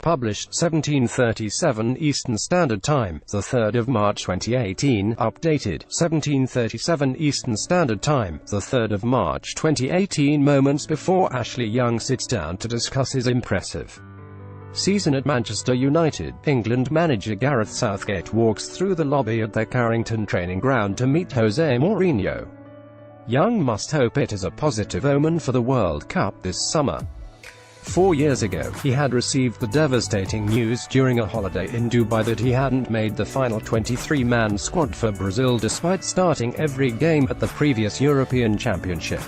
published 1737 Eastern Standard Time, the 3rd of March 2018, updated 1737 Eastern Standard Time, the 3rd of March 2018. Moments before Ashley Young sits down to discuss his impressive season at Manchester United, England manager Gareth Southgate walks through the lobby at their Carrington training ground to meet Jose Mourinho. Young must hope it is a positive omen for the World Cup this summer. 4 years ago, he had received the devastating news during a holiday in Dubai that he hadn't made the final 23-man squad for Brazil despite starting every game at the previous European Championship.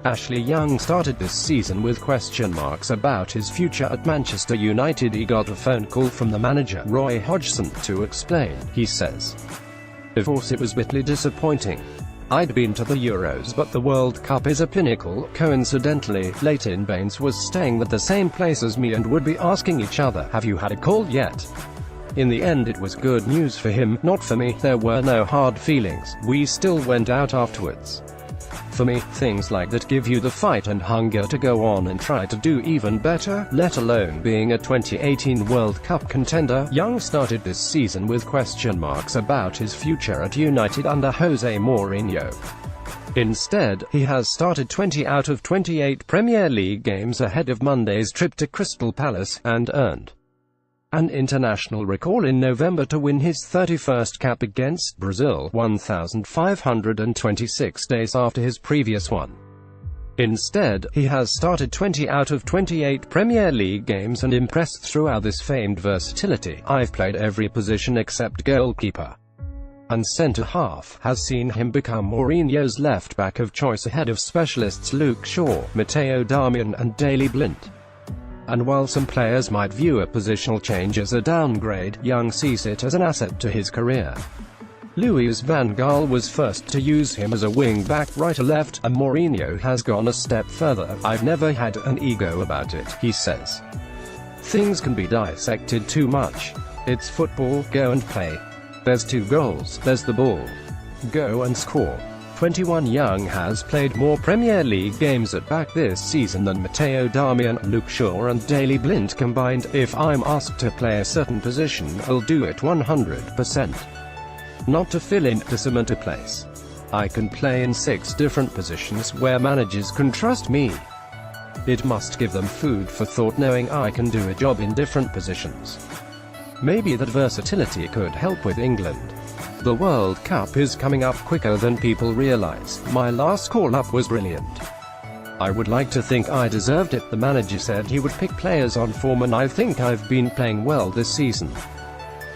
Ashley Young started this season with question marks about his future at Manchester United. He got a phone call from the manager, Roy Hodgson, to explain, he says. Of course it was bitterly disappointing. I'd been to the Euros but the World Cup is a pinnacle. Coincidentally, Leighton Baines was staying at the same place as me and would be asking each other, have you had a call yet? In the end it was good news for him, not for me. There were no hard feelings. We still went out afterwards. For me, things like that give you the fight and hunger to go on and try to do even better, let alone being a 2018 World Cup contender. Young started this season with question marks about his future at United under Jose Mourinho. Instead, he has started 20 out of 28 Premier League games ahead of Monday's trip to Crystal Palace, and earned an international recall in November to win his 31st cap against Brazil, 1,526 days after his previous one. Instead, he has started 20 out of 28 Premier League games and impressed throughout this famed versatility. I've played every position except goalkeeper and centre-half, has seen him become Mourinho's left-back of choice ahead of specialists Luke Shaw, Matteo Darmian and Daley Blind. And while some players might view a positional change as a downgrade, Young sees it as an asset to his career. Louis van Gaal was first to use him as a wing-back right or left, and Mourinho has gone a step further. I've never had an ego about it, he says. Things can be dissected too much. It's football, go and play. There's 2 goals, there's the ball. Go and score. 21. Young has played more Premier League games at back this season than Matteo Darmian, Luke Shaw and Daley Blind combined. If I'm asked to play a certain position, I'll do it 100%. Not to fill in, to cement a place. I can play in 6 different positions where managers can trust me. It must give them food for thought knowing I can do a job in different positions. Maybe that versatility could help with England. The World Cup is coming up quicker than people realize. My last call-up was brilliant. I would like to think I deserved it. The manager said he would pick players on form and I think I've been playing well this season.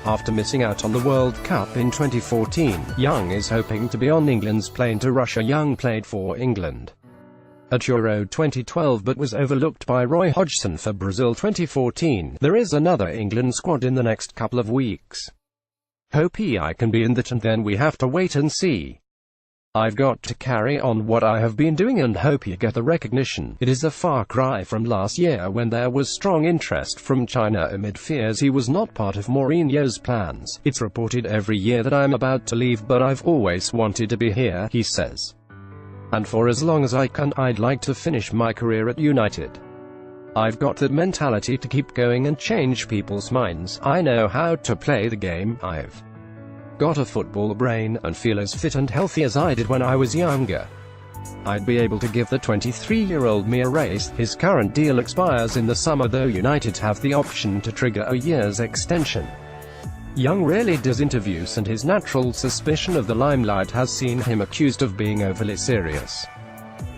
After missing out on the World Cup in 2014, Young is hoping to be on England's plane to Russia. Young played for England at Euro 2012 but was overlooked by Roy Hodgson for Brazil 2014. There is another England squad in the next couple of weeks. Hope I can be in that, and then we have to wait and see. I've got to carry on what I have been doing and hope you get the recognition. It is a far cry from last year when there was strong interest from China amid fears he was not part of Mourinho's plans. It's reported every year that I'm about to leave but I've always wanted to be here, he says. And for as long as I can, I'd like to finish my career at United. I've got that mentality to keep going and change people's minds. I know how to play the game. I've got a football brain, and feel as fit and healthy as I did when I was younger. I'd be able to give the 23-year-old me a race. His current deal expires in the summer, though United have the option to trigger a year's extension. Young rarely does interviews, and his natural suspicion of the limelight has seen him accused of being overly serious.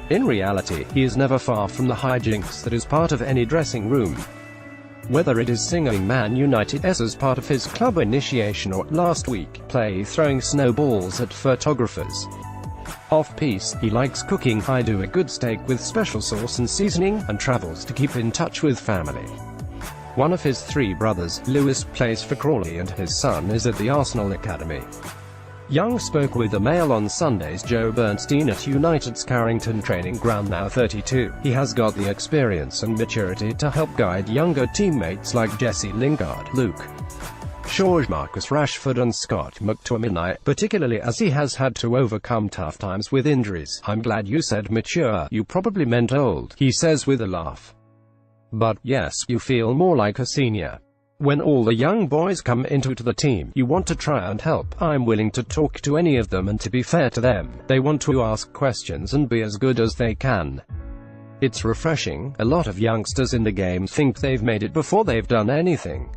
In reality, he is never far from the hijinks that is part of any dressing room. Whether it is singing Man United's as part of his club initiation or, last week, throwing snowballs at photographers. Off-piste, he likes cooking. I do a good steak with special sauce and seasoning, and travels to keep in touch with family. One of his 3 brothers, Lewis, plays for Crawley and his son is at the Arsenal Academy. Young spoke with the Mail on Sunday's Joe Bernstein at United's Carrington training ground. Now 32, he has got the experience and maturity to help guide younger teammates like Jesse Lingard, Luke Shaw, Marcus Rashford and Scott McTominay, particularly as he has had to overcome tough times with injuries. I'm glad you said mature, you probably meant old, he says with a laugh. But yes, you feel more like a senior. When all the young boys come into the team, you want to try and help. I'm willing to talk to any of them, and to be fair to them, they want to ask questions and be as good as they can. It's refreshing. A lot of youngsters in the game think they've made it before they've done anything.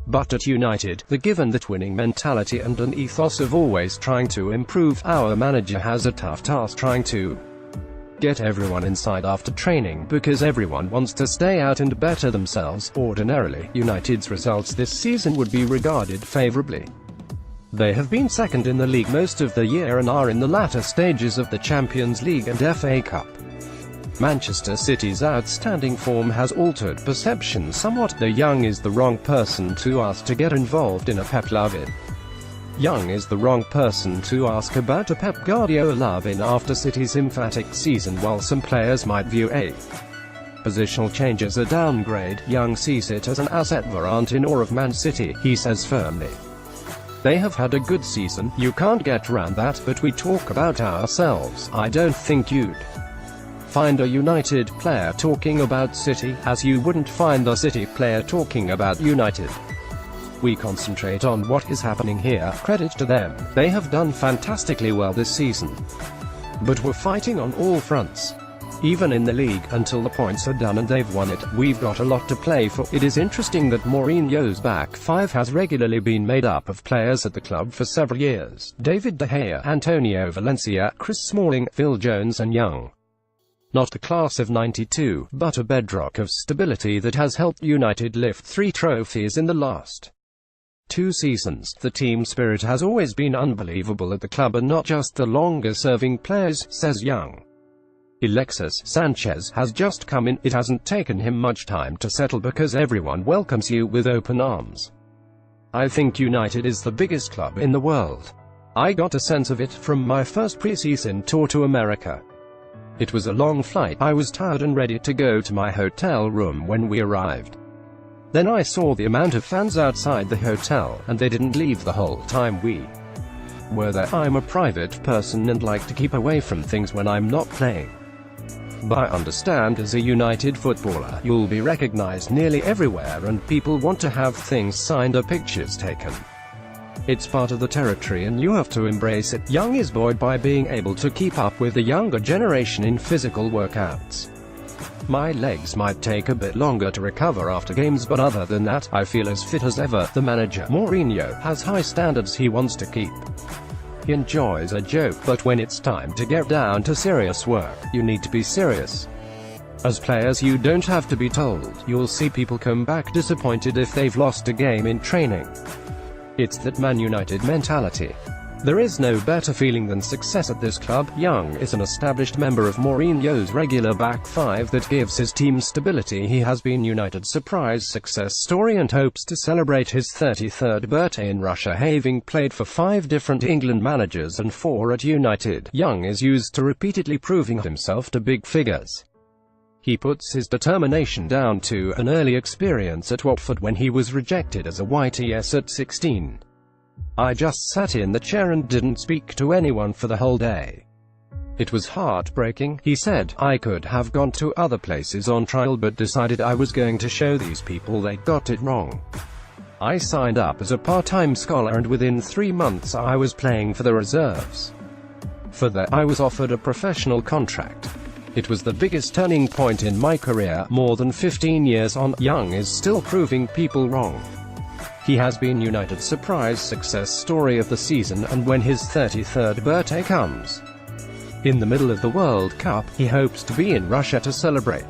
But at United, given that winning mentality and an ethos of always trying to improve, our manager has a tough task trying to get everyone inside after training, because everyone wants to stay out and better themselves. Ordinarily, United's results this season would be regarded favourably. They have been second in the league most of the year and are in the latter stages of the Champions League and FA Cup. Manchester City's outstanding form has altered perception somewhat, though Young is the wrong person to ask to get involved in a Pep love-in. Young is the wrong person to ask about a Pep Guardiola love-in after City's emphatic season. While some players might view a positional change as a downgrade, Young sees it as an asset. We aren't in awe of Man City, he says firmly. They have had a good season, you can't get around that, but we talk about ourselves. I don't think you'd find a United player talking about City, as you wouldn't find a City player talking about United. We concentrate on what is happening here. Credit to them, they have done fantastically well this season. But we're fighting on all fronts. Even in the league, until the points are done and they've won it, we've got a lot to play for. It is interesting that Mourinho's back five has regularly been made up of players at the club for several years: David De Gea, Antonio Valencia, Chris Smalling, Phil Jones and Young. Not the class of '92, but a bedrock of stability that has helped United lift 3 trophies in the last 2 seasons. The team spirit has always been unbelievable at the club, and not just the longer-serving players, says Young. Alexis Sanchez has just come in. It hasn't taken him much time to settle because everyone welcomes you with open arms. I think United is the biggest club in the world. I got a sense of it from my first pre-season tour to America. It was a long flight. I was tired and ready to go to my hotel room when we arrived. Then I saw the amount of fans outside the hotel, and they didn't leave the whole time we were there. I'm a private person and like to keep away from things when I'm not playing. But I understand, as a United footballer, you'll be recognized nearly everywhere and people want to have things signed or pictures taken. It's part of the territory and you have to embrace it. Young is buoyed by being able to keep up with the younger generation in physical workouts. My legs might take a bit longer to recover after games, but other than that, I feel as fit as ever. The manager, Mourinho, has high standards he wants to keep. He enjoys a joke, but when it's time to get down to serious work, you need to be serious. As players, you don't have to be told. You'll see people come back disappointed if they've lost a game in training. It's that Man United mentality. There is no better feeling than success at this club. Young is an established member of Mourinho's regular back five that gives his team stability. He has been United's surprise success story and hopes to celebrate his 33rd birthday in Russia, having played for 5 different England managers and 4 at United. Young is used to repeatedly proving himself to big figures. He puts his determination down to an early experience at Watford when he was rejected as a YTS at 16. I just sat in the chair and didn't speak to anyone for the whole day. It was heartbreaking, he said. I could have gone to other places on trial but decided I was going to show these people they got it wrong. I signed up as a part-time scholar and within 3 months I was playing for the reserves. For that, I was offered a professional contract. It was the biggest turning point in my career. More than 15 years on, Young is still proving people wrong. He has been United's surprise success story of the season, and when his 33rd birthday comes, in the middle of the World Cup, he hopes to be in Russia to celebrate.